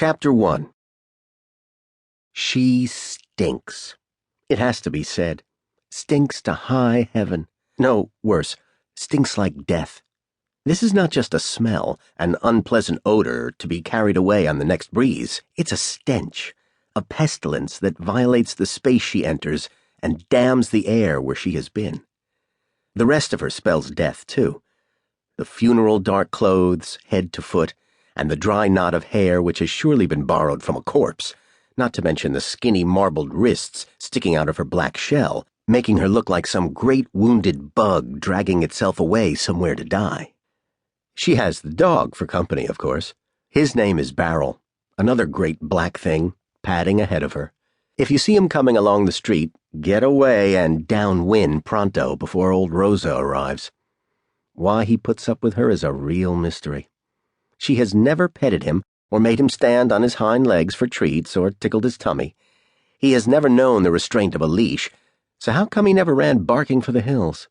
Chapter 1. She stinks. It has to be said. Stinks to high heaven. No, worse, stinks like death. This is not just a smell, an unpleasant odor to be carried away on the next breeze. It's a stench, a pestilence that violates the space she enters and damns the air where she has been. The rest of her spells death, too. The funeral dark clothes, head to foot, and the dry knot of hair which has surely been borrowed from a corpse, not to mention the skinny marbled wrists sticking out of her black shell, making her look like some great wounded bug dragging itself away somewhere to die. She has the dog for company, of course. His name is Barrel, another great black thing, padding ahead of her. If you see him coming along the street, get away and downwind pronto before old Rosa arrives. Why he puts up with her is a real mystery. She has never petted him or made him stand on his hind legs for treats or tickled his tummy. He has never known the restraint of a leash, so how come he never ran barking for the hills?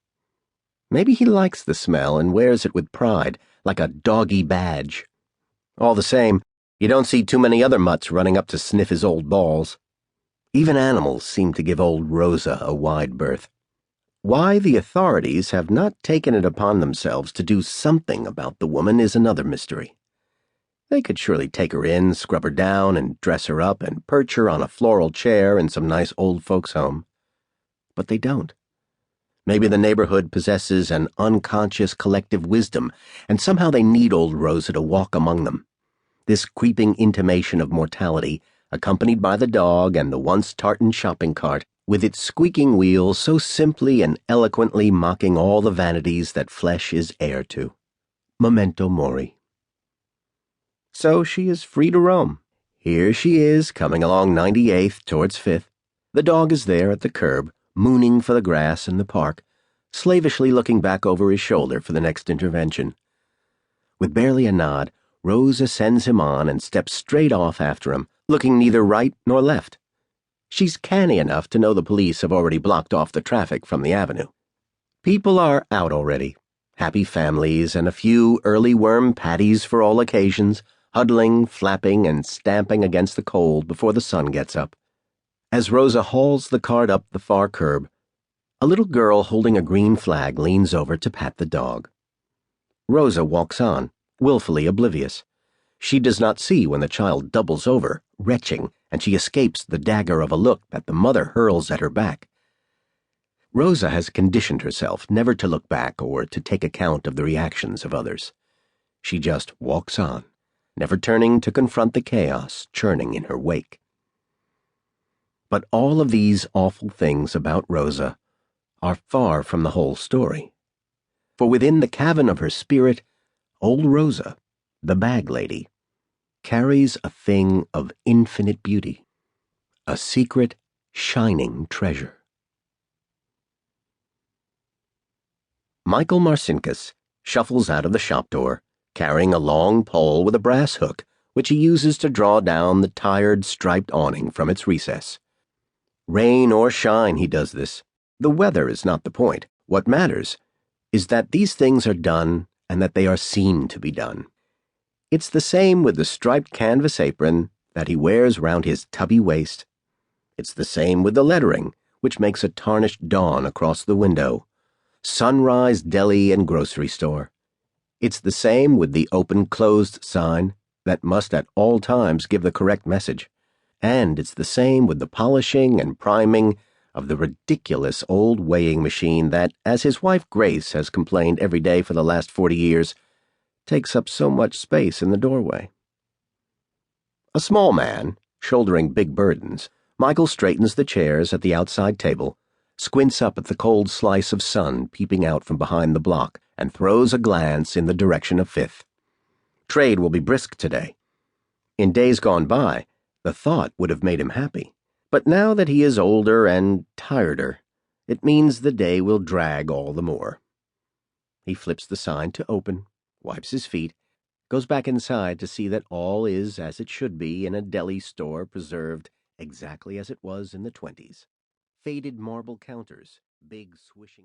Maybe he likes the smell and wears it with pride, like a doggy badge. All the same, you don't see too many other mutts running up to sniff his old balls. Even animals seem to give old Rosa a wide berth. Why the authorities have not taken it upon themselves to do something about the woman is another mystery. They could surely take her in, scrub her down, and dress her up, and perch her on a floral chair in some nice old folks' home. But they don't. Maybe the neighborhood possesses an unconscious collective wisdom, and somehow they need old Rosa to walk among them. This creeping intimation of mortality, accompanied by the dog and the once tartan shopping cart, with its squeaking wheels so simply and eloquently mocking all the vanities that flesh is heir to. Memento mori. So she is free to roam. Here she is, coming along 98th towards 5th. The dog is there at the curb, mooning for the grass in the park, slavishly looking back over his shoulder for the next intervention. With barely a nod, Rosa sends him on and steps straight off after him, looking neither right nor left. She's canny enough to know the police have already blocked off the traffic from the avenue. People are out already, happy families and a few early worm patties for all occasions, huddling, flapping, and stamping against the cold before the sun gets up. As Rosa hauls the cart up the far curb, a little girl holding a green flag leans over to pat the dog. Rosa walks on, willfully oblivious. She does not see when the child doubles over, retching, and she escapes the dagger of a look that the mother hurls at her back. Rosa has conditioned herself never to look back or to take account of the reactions of others. She just walks on, never turning to confront the chaos churning in her wake. But all of these awful things about Rosa are far from the whole story. For within the cavern of her spirit, old Rosa, the bag lady, carries a thing of infinite beauty, a secret, shining treasure. Michael Marcinkus shuffles out of the shop door, carrying a long pole with a brass hook, which he uses to draw down the tired, striped awning from its recess. Rain or shine, he does this. The weather is not the point. What matters is that these things are done and that they are seen to be done. It's the same with the striped canvas apron that he wears round his tubby waist. It's the same with the lettering, which makes a tarnished dawn across the window. Sunrise Deli and Grocery Store. It's the same with the open-closed sign that must at all times give the correct message. And it's the same with the polishing and priming of the ridiculous old weighing machine that, as his wife Grace has complained every day for the last 40 years, takes up so much space in the doorway. A small man, shouldering big burdens, Michael straightens the chairs at the outside table, squints up at the cold slice of sun peeping out from behind the block, and throws a glance in the direction of 5th. Trade will be brisk today. In days gone by, the thought would have made him happy. But now that he is older and tireder, it means the day will drag all the more. He flips the sign to open, wipes his feet, goes back inside to see that all is as it should be in a deli store preserved exactly as it was in the 20s. Faded marble counters, big swishing